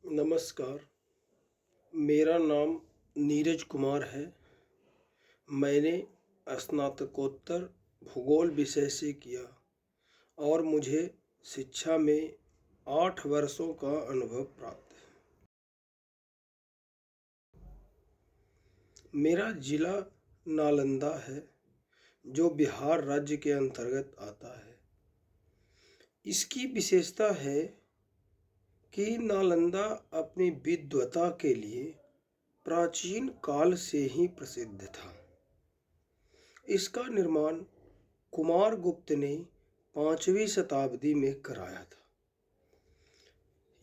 नमस्कार। मेरा नाम नीरज कुमार है। मैंने स्नातकोत्तर भूगोल विषय से किया और मुझे शिक्षा में 8 वर्षों का अनुभव प्राप्त है। मेरा जिला नालंदा है, जो बिहार राज्य के अंतर्गत आता है। इसकी विशेषता है कि नालंदा अपनी विद्वता के लिए प्राचीन काल से ही प्रसिद्ध था। इसका निर्माण कुमारगुप्त ने 5वीं शताब्दी में कराया था।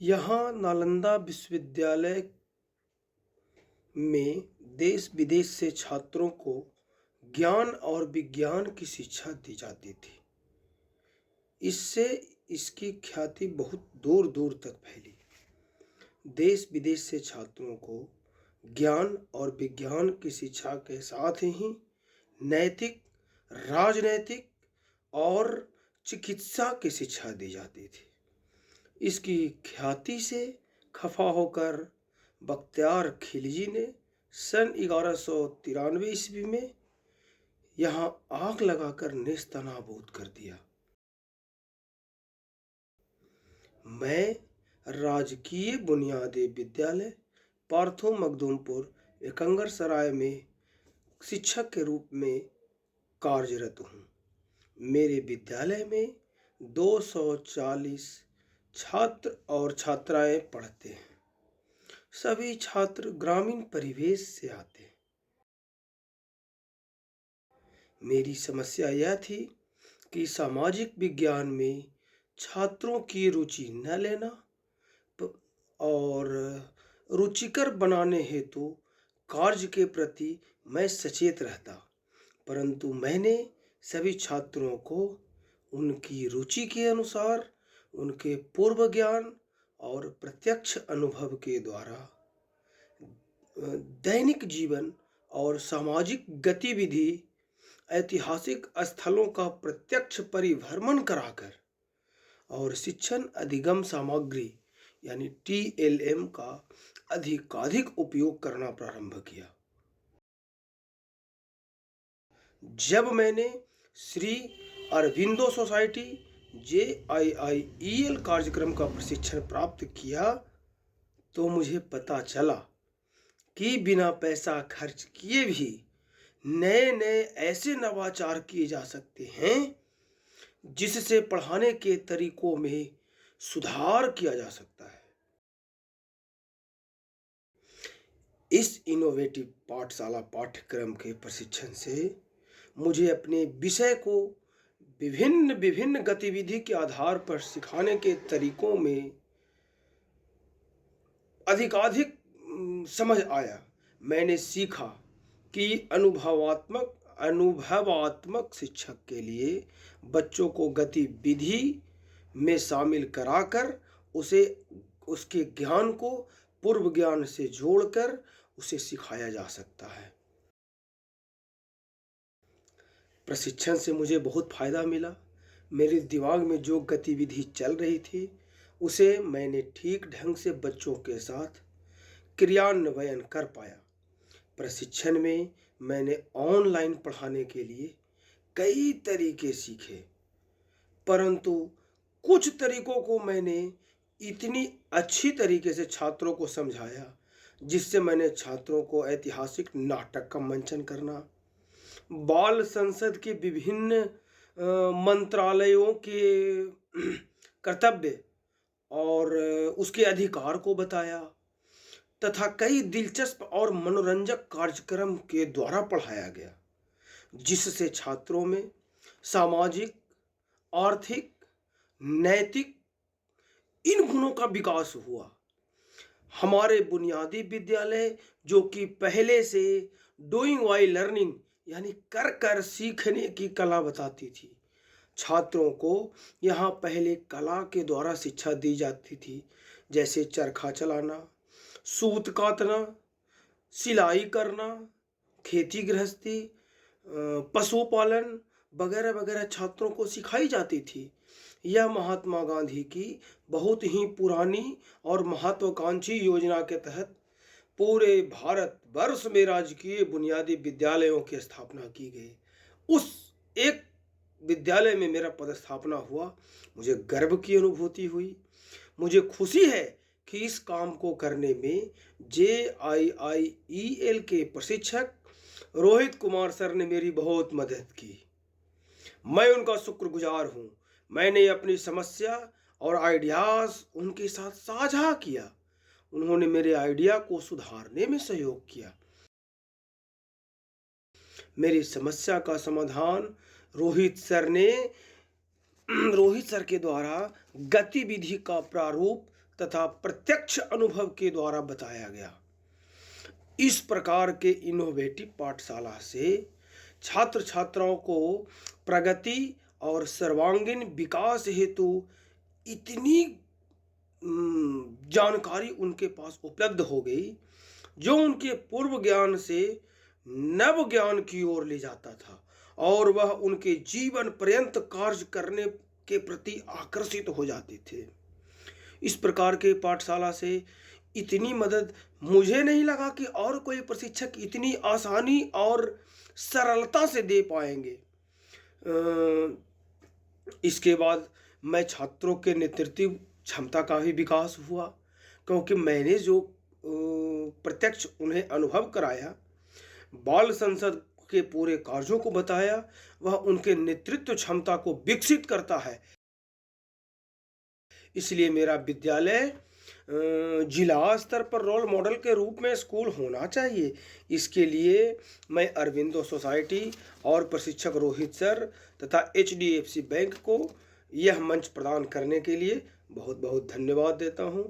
यहाँ नालंदा विश्वविद्यालय में देश विदेश से छात्रों को ज्ञान और विज्ञान की शिक्षा दी जाती थी। इससे इसकी ख्याति बहुत दूर दूर तक फैली। देश विदेश से छात्रों को ज्ञान और विज्ञान की शिक्षा के साथ ही नैतिक, राजनैतिक और चिकित्सा की शिक्षा दी जाती थी। इसकी ख्याति से खफा होकर बख्तियार खिलजी ने सन 1193 ईस्वी में यहाँ आग लगाकर नेस्तनाबूद कर दिया। मैं राजकीय बुनियादी विद्यालय पार्थो मखदूमपुर एकंगरसराय में शिक्षक के रूप में कार्यरत हूँ। मेरे विद्यालय में 240 छात्र और छात्राएं पढ़ते हैं। सभी छात्र ग्रामीण परिवेश से आते हैं। मेरी समस्या यह थी कि सामाजिक विज्ञान में छात्रों की रुचि न लेना और रुचिकर बनाने हेतु कार्य के प्रति मैं सचेत रहता, परंतु मैंने सभी छात्रों को उनकी रुचि के अनुसार उनके पूर्व ज्ञान और प्रत्यक्ष अनुभव के द्वारा दैनिक जीवन और सामाजिक गतिविधि, ऐतिहासिक स्थलों का प्रत्यक्ष परिभ्रमण कराकर और शिक्षण अधिगम सामग्री यानी TLM का अधिकाधिक उपयोग करना प्रारंभ किया। जब मैंने श्री अरबिंदो सोसाइटी JIIEL कार्यक्रम का प्रशिक्षण प्राप्त किया तो मुझे पता चला कि बिना पैसा खर्च किए भी नए नए ऐसे नवाचार किए जा सकते हैं जिससे पढ़ाने के तरीकों में सुधार किया जा सकता है। इस इनोवेटिव पाठशाला पाठ्यक्रम के प्रशिक्षण से मुझे अपने विषय को विभिन्न विभिन्न गतिविधि के आधार पर सिखाने के तरीकों में अधिकाधिक समझ आया। मैंने सीखा कि अनुभवात्मक शिक्षक के लिए बच्चों को गतिविधि में शामिल कराकर उसके ज्ञान को पूर्व ज्ञान से जोड़कर उसे सिखाया जा सकता है। प्रशिक्षण से मुझे बहुत फायदा मिला। मेरे दिमाग में जो गतिविधि चल रही थी उसे मैंने ठीक ढंग से बच्चों के साथ क्रियान्वयन कर पाया। प्रशिक्षण में मैंने ऑनलाइन पढ़ाने के लिए कई तरीके सीखे, परंतु कुछ तरीकों को मैंने इतनी अच्छी तरीके से छात्रों को समझाया जिससे मैंने छात्रों को ऐतिहासिक नाटक का मंचन करना, बाल संसद के विभिन्न मंत्रालयों के कर्तव्य और उसके अधिकार को बताया तथा कई दिलचस्प और मनोरंजक कार्यक्रम के द्वारा पढ़ाया गया, जिससे छात्रों में सामाजिक, आर्थिक, नैतिक इन गुणों का विकास हुआ। हमारे बुनियादी विद्यालय जो कि पहले से डूइंग वाइल लर्निंग यानी कर कर सीखने की कला बताती थी, छात्रों को यहाँ पहले कला के द्वारा शिक्षा दी जाती थी, जैसे चरखा चलाना, सूत कातना, सिलाई करना, खेती गृहस्थी, पशुपालन वगैरह वगैरह छात्रों को सिखाई जाती थी। यह महात्मा गांधी की बहुत ही पुरानी और महत्वाकांक्षी योजना के तहत पूरे भारत वर्ष में राजकीय बुनियादी विद्यालयों की स्थापना की गई। उस एक विद्यालय में मेरा पदस्थापना हुआ, मुझे गर्व की अनुभूति हुई। मुझे खुशी है कि इस काम को करने में JIIEL के प्रशिक्षक रोहित कुमार सर ने मेरी बहुत मदद की। मैं उनका शुक्रगुजार हूँ। मैंने अपनी समस्या और आइडियाज़ उनके साथ साझा किया। उन्होंने मेरे आइडिया को सुधारने में सहयोग किया। मेरी समस्या का समाधान रोहित सर के द्वारा गतिविधि का प्रारूप तथा प्रत्यक्ष अनुभव के द्वारा बताया गया। इस प्रकार के इनोवेटिव पाठशाला से छात्र छात्राओं को प्रगति और सर्वांगीण विकास हेतु इतनी जानकारी उनके पास उपलब्ध हो गई जो उनके पूर्व ज्ञान से नव ज्ञान की ओर ले जाता था और वह उनके जीवन पर्यंत कार्य करने के प्रति आकर्षित हो जाते थे। इस प्रकार के पाठशाला से इतनी मदद मुझे नहीं लगा कि और कोई प्रशिक्षक इतनी आसानी और सरलता से दे पाएंगे। इसके बाद मैं छात्रों के नेतृत्व क्षमता का भी विकास हुआ, क्योंकि मैंने जो प्रत्यक्ष उन्हें अनुभव कराया, बाल संसद के पूरे कार्यों को बताया, वह उनके नेतृत्व क्षमता को विकसित करता है। इसलिए मेरा विद्यालय जिला स्तर पर रोल मॉडल के रूप में स्कूल होना चाहिए। इसके लिए मैं अरविंदो सोसाइटी और प्रशिक्षक रोहित सर तथा HDFC बैंक को यह मंच प्रदान करने के लिए बहुत बहुत धन्यवाद देता हूँ।